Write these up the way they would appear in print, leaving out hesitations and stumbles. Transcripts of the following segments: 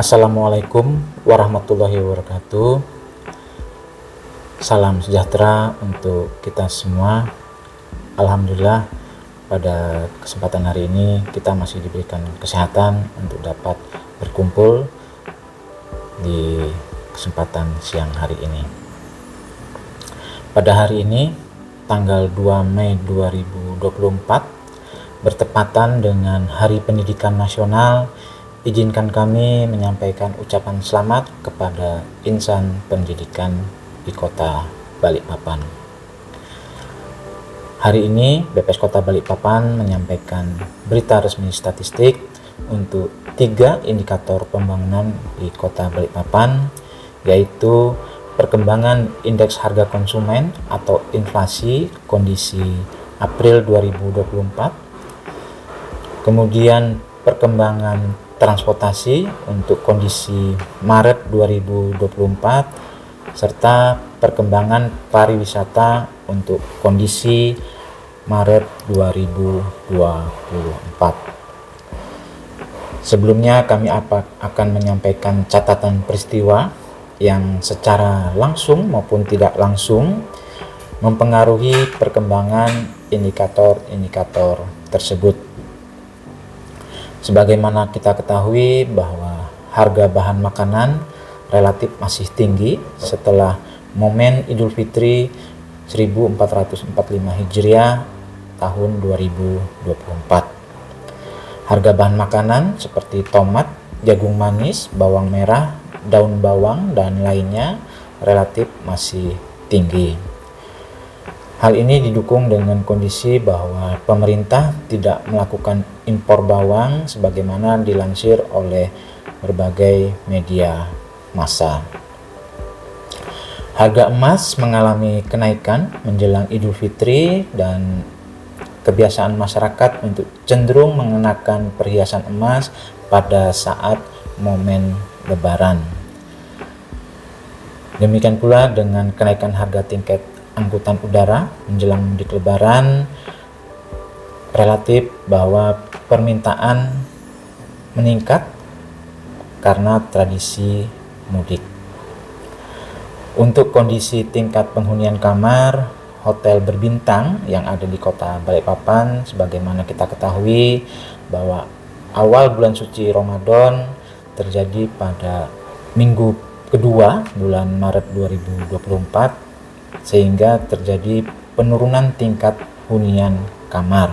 Assalamualaikum warahmatullahi wabarakatuh. Salam sejahtera untuk kita semua. Alhamdulillah, pada kesempatan hari ini kita masih diberikan kesehatan untuk dapat berkumpul di kesempatan siang hari ini. Pada hari ini, tanggal 2 Mei 2024, bertepatan dengan Hari Pendidikan Nasional, izinkan kami menyampaikan ucapan selamat kepada insan pendidikan di Kota Balikpapan. Hari ini BPS Kota Balikpapan menyampaikan berita resmi statistik untuk 3 indikator pembangunan di Kota Balikpapan, yaitu perkembangan indeks harga konsumen atau inflasi kondisi April 2024, kemudian perkembangan transportasi untuk kondisi Maret 2024, serta perkembangan pariwisata untuk kondisi Maret 2024. Sebelumnya kami akan menyampaikan catatan peristiwa yang secara langsung maupun tidak langsung mempengaruhi perkembangan indikator-indikator tersebut. Sebagaimana kita ketahui bahwa harga bahan makanan relatif masih tinggi setelah momen Idul Fitri 1445 Hijriah tahun 2024. Harga bahan makanan seperti tomat, jagung manis, bawang merah, daun bawang, dan lainnya relatif masih tinggi. Hal ini didukung dengan kondisi bahwa pemerintah tidak melakukan impor bawang sebagaimana dilansir oleh berbagai media massa. Harga emas mengalami kenaikan menjelang Idul Fitri dan kebiasaan masyarakat untuk cenderung mengenakan perhiasan emas pada saat momen Lebaran. Demikian pula dengan kenaikan harga tiket angkutan udara menjelang mudik Lebaran, relatif bahwa permintaan meningkat karena tradisi mudik. Untuk kondisi tingkat penghunian kamar hotel berbintang yang ada di Kota Balikpapan, sebagaimana kita ketahui bahwa awal bulan suci Ramadan terjadi pada minggu kedua bulan Maret 2024, sehingga terjadi penurunan tingkat hunian kamar.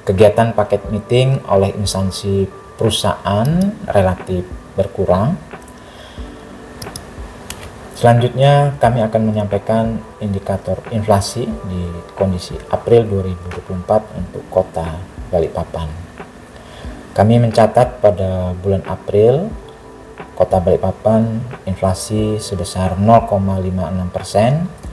Kegiatan paket meeting oleh instansi perusahaan relatif berkurang. Selanjutnya kami akan menyampaikan indikator inflasi di kondisi April 2024 untuk Kota Balikpapan. Kami mencatat pada bulan April Kota Balikpapan inflasi sebesar 0,56%.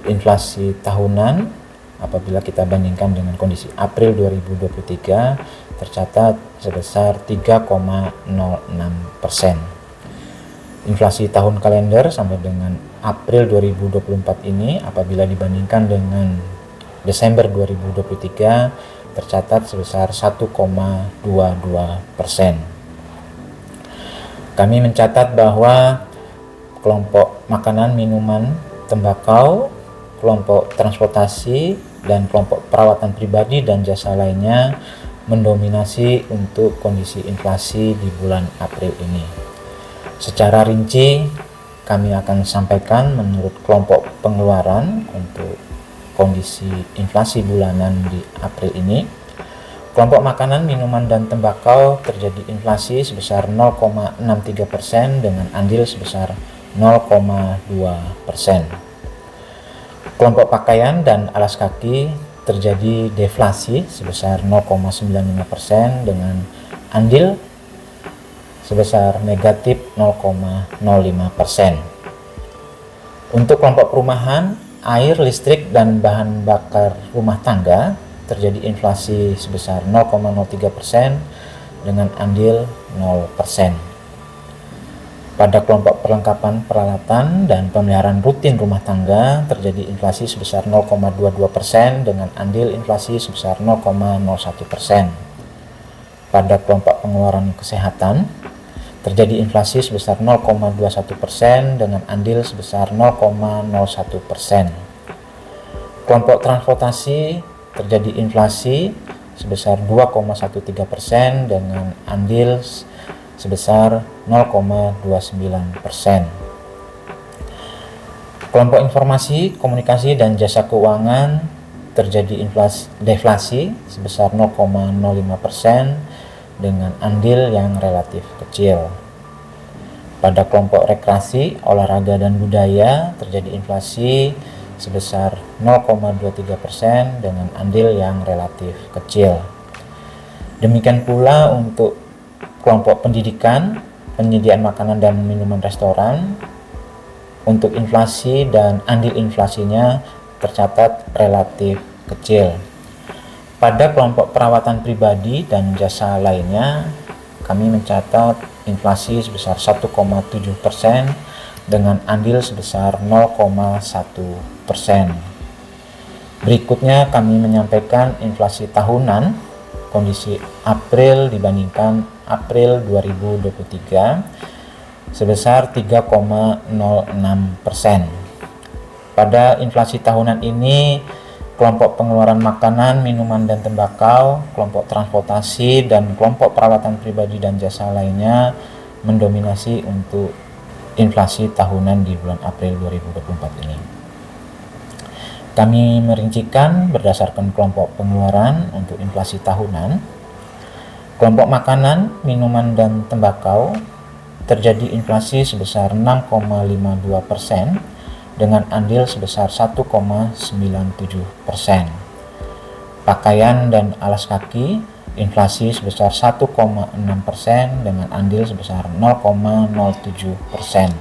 Inflasi tahunan apabila kita bandingkan dengan kondisi April 2023 tercatat sebesar 3,06%. Inflasi tahun kalender sampai dengan April 2024 ini apabila dibandingkan dengan Desember 2023 tercatat sebesar 1,22%. Kami mencatat bahwa kelompok makanan, minuman, tembakau, kelompok transportasi, dan kelompok perawatan pribadi dan jasa lainnya mendominasi untuk kondisi inflasi di bulan April ini. Secara rinci, kami akan sampaikan menurut kelompok pengeluaran untuk kondisi inflasi bulanan di April ini. Kelompok makanan, minuman, dan tembakau terjadi inflasi sebesar 0,63% dengan andil sebesar 0,2%. Kelompok pakaian dan alas kaki terjadi deflasi sebesar 0,95% dengan andil sebesar negatif 0,05%. Untuk kelompok perumahan, air, listrik, dan bahan bakar rumah tangga terjadi inflasi sebesar 0,03% dengan andil 0%. Pada kelompok perlengkapan peralatan dan pemeliharaan rutin rumah tangga terjadi inflasi sebesar 0,22% dengan andil inflasi sebesar 0,01%. Pada kelompok pengeluaran kesehatan terjadi inflasi sebesar 0,21% dengan andil sebesar 0,01%. Kelompok transportasi terjadi inflasi sebesar 2,13% dengan andil sebesar 0,29%. Kelompok informasi, komunikasi, dan jasa keuangan terjadi deflasi sebesar 0,05% dengan andil yang relatif kecil. Pada kelompok rekreasi, olahraga, dan budaya terjadi inflasi sebesar 0,23% dengan andil yang relatif kecil. Demikian pula untuk kelompok pendidikan, penyediaan makanan dan minuman restoran, untuk inflasi dan andil inflasinya tercatat relatif kecil. Pada kelompok perawatan pribadi dan jasa lainnya, kami mencatat inflasi sebesar 1,7% dengan andil sebesar 0,1%. Berikutnya kami menyampaikan inflasi tahunan kondisi April dibandingkan April 2023 sebesar 3,06%. Pada inflasi tahunan ini, kelompok pengeluaran makanan, minuman, dan tembakau, kelompok transportasi, dan kelompok perawatan pribadi dan jasa lainnya mendominasi untuk inflasi tahunan di bulan April 2024 ini. Kami merincikan berdasarkan kelompok pengeluaran untuk inflasi tahunan. Kelompok makanan, minuman, dan tembakau terjadi inflasi sebesar 6,52% dengan andil sebesar 1,97%. Pakaian dan alas kaki inflasi sebesar 1,6% dengan andil sebesar 0,07%.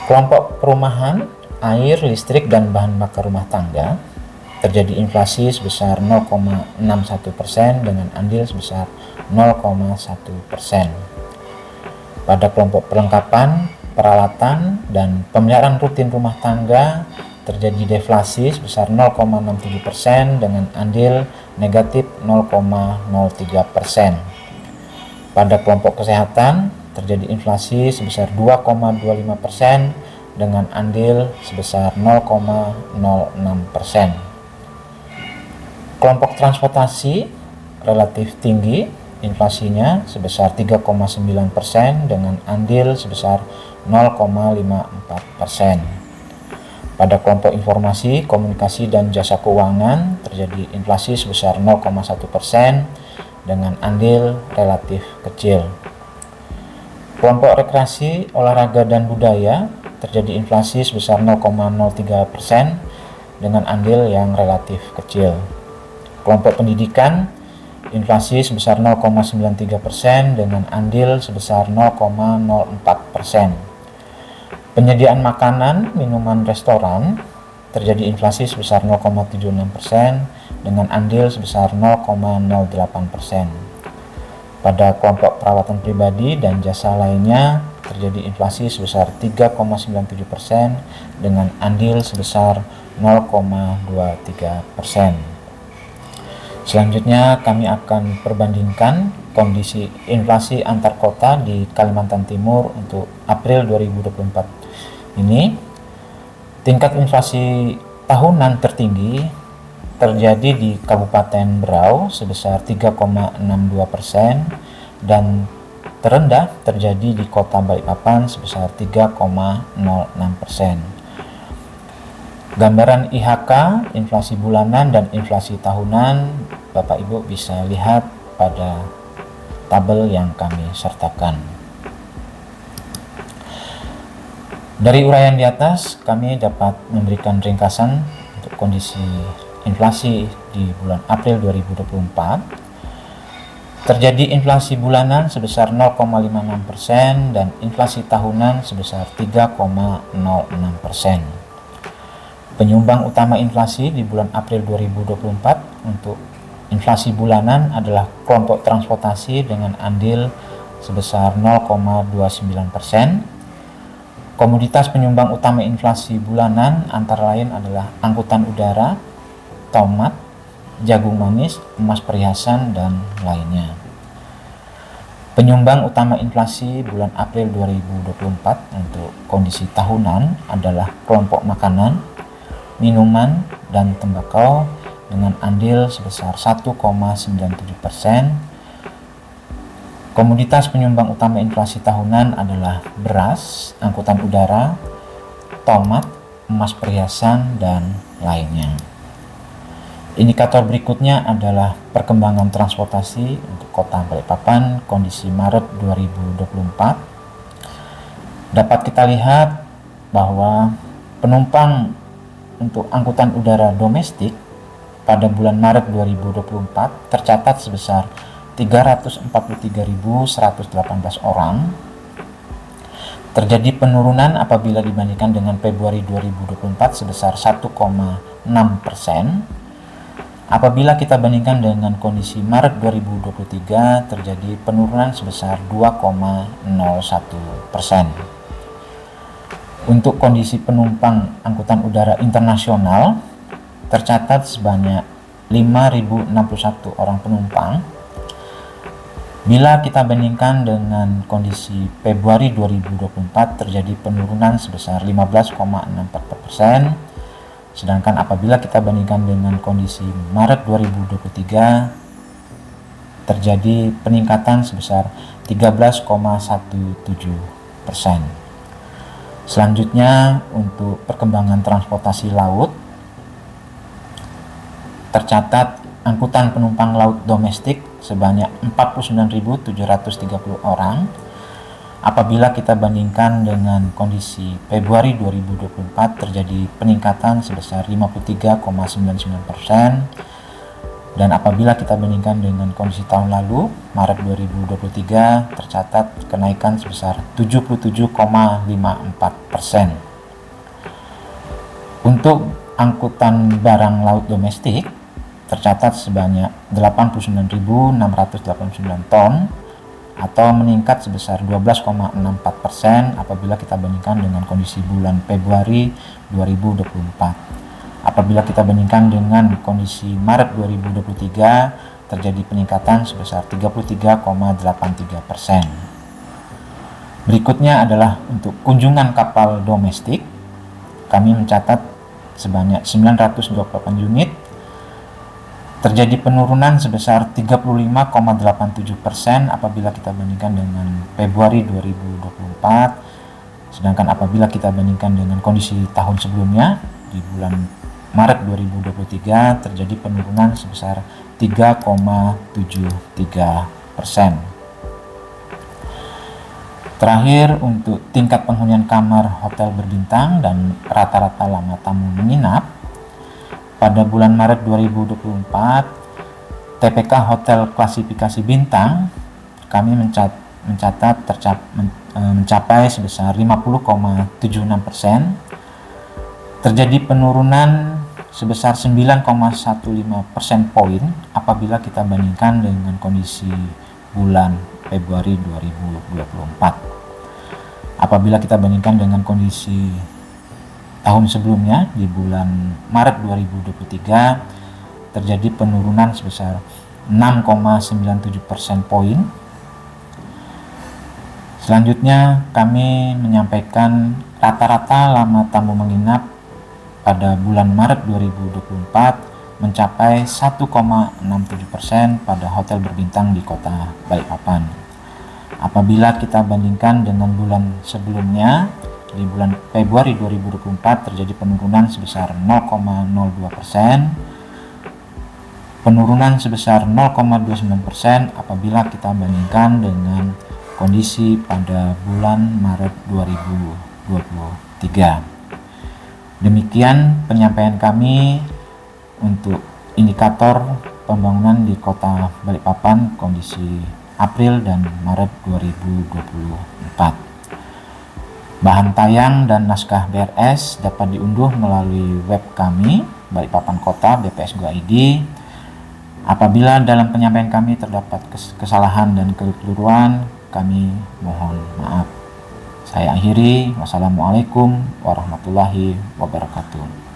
Kelompok perumahan, air, listrik, dan bahan bakar rumah tangga terjadi inflasi sebesar 0,61% dengan andil sebesar 0,1%. Pada kelompok perlengkapan, peralatan, dan pemeliharaan rutin rumah tangga terjadi deflasi sebesar 0,67% dengan andil negatif 0,03%. Pada kelompok kesehatan terjadi inflasi sebesar 2,25% dengan andil sebesar 0,06%. Kelompok transportasi relatif tinggi inflasinya sebesar 3,9% dengan andil sebesar 0,54%. Pada kelompok informasi, komunikasi, dan jasa keuangan terjadi inflasi sebesar 0,1% dengan andil relatif kecil. Kelompok rekreasi, olahraga, dan budaya terjadi inflasi sebesar 0,03% dengan andil yang relatif kecil. Kelompok pendidikan inflasi sebesar 0,93% dengan andil sebesar 0,04%. Penyediaan makanan, minuman, restoran terjadi inflasi sebesar 0,76% dengan andil sebesar 0,08%. Pada kelompok perawatan pribadi dan jasa lainnya terjadi inflasi sebesar 3,97% dengan andil sebesar 0,23%. Selanjutnya kami akan perbandingkan kondisi inflasi antar kota di Kalimantan Timur untuk April 2024 ini. Tingkat inflasi tahunan tertinggi terjadi di Kabupaten Berau sebesar 3,62% dan terendah terjadi di Kota Balikpapan sebesar 3,06%. Gambaran IHK, inflasi bulanan dan inflasi tahunan, Bapak Ibu bisa lihat pada tabel yang kami sertakan. Dari uraian di atas, kami dapat memberikan ringkasan untuk kondisi inflasi di bulan April 2024. Terjadi inflasi bulanan sebesar 0,56% dan inflasi tahunan sebesar 3,06%. Penyumbang utama inflasi di bulan April 2024 untuk inflasi bulanan adalah kelompok transportasi dengan andil sebesar 0,29%. Komoditas penyumbang utama inflasi bulanan antara lain adalah angkutan udara, tomat, jagung manis, emas perhiasan, dan lainnya. Penyumbang utama inflasi bulan April 2024 untuk kondisi tahunan adalah kelompok makanan, minuman, dan tembakau dengan andil sebesar 1,97%. Komoditas penyumbang utama inflasi tahunan adalah beras, angkutan udara, tomat, emas perhiasan, dan lainnya. Indikator berikutnya adalah perkembangan transportasi untuk Kota Balikpapan kondisi Maret 2024. Dapat kita lihat bahwa penumpang untuk angkutan udara domestik pada bulan Maret 2024 tercatat sebesar 343.118 orang. Terjadi penurunan apabila dibandingkan dengan Februari 2024 sebesar 1,6%. Apabila kita bandingkan dengan kondisi Maret 2023 terjadi penurunan sebesar 2,01%. Untuk kondisi penumpang angkutan udara internasional tercatat sebanyak 5.061 orang penumpang. Bila kita bandingkan dengan kondisi Februari 2024 terjadi penurunan sebesar 15,64%, sedangkan apabila kita bandingkan dengan kondisi Maret 2023 terjadi peningkatan sebesar 13,17%. Selanjutnya untuk perkembangan transportasi laut, tercatat angkutan penumpang laut domestik sebanyak 49.730 orang. Apabila kita bandingkan dengan kondisi Februari 2024 terjadi peningkatan sebesar 53,99%, dan apabila kita bandingkan dengan kondisi tahun lalu Maret 2023 tercatat kenaikan sebesar 77,54%. Untuk angkutan barang laut domestik tercatat sebanyak 89.689 ton atau meningkat sebesar 12,64% apabila kita bandingkan dengan kondisi bulan Februari 2024. Apabila kita bandingkan dengan kondisi Maret 2023 terjadi peningkatan sebesar 33,83%. Berikutnya adalah untuk kunjungan kapal domestik. Kami mencatat sebanyak 928 unit. Terjadi penurunan sebesar 35,87% apabila kita bandingkan dengan Februari 2024. Sedangkan apabila kita bandingkan dengan kondisi tahun sebelumnya di bulan Maret 2023 terjadi penurunan sebesar 3,73%. Terakhir untuk tingkat penghunian kamar hotel berbintang dan rata-rata lama tamu menginap. Pada bulan Maret 2024, TPK Hotel klasifikasi bintang kami mencatat mencapai sebesar 50,76%. Terjadi penurunan sebesar 9,15% poin apabila kita bandingkan dengan kondisi bulan Februari 2024. Apabila kita bandingkan dengan kondisi tahun sebelumnya di bulan Maret 2023 terjadi penurunan sebesar 6,97% poin. Selanjutnya kami menyampaikan rata-rata lama tamu menginap pada bulan Maret 2024 mencapai 1,67% pada hotel berbintang di Kota Balikpapan. Apabila kita bandingkan dengan bulan sebelumnya di bulan Februari 2024 terjadi penurunan sebesar 0,02%, penurunan sebesar 0,29% apabila kita bandingkan dengan kondisi pada bulan Maret 2023. Demikian penyampaian kami untuk indikator pembangunan di Kota Balikpapan kondisi April dan Maret 2024. Bahan tayang dan naskah BRS dapat diunduh melalui web kami, Balikpapan Kota BPS.go.id. Apabila dalam penyampaian kami terdapat kesalahan dan kekeliruan, kami mohon maaf. Saya akhiri. Wassalamualaikum warahmatullahi wabarakatuh.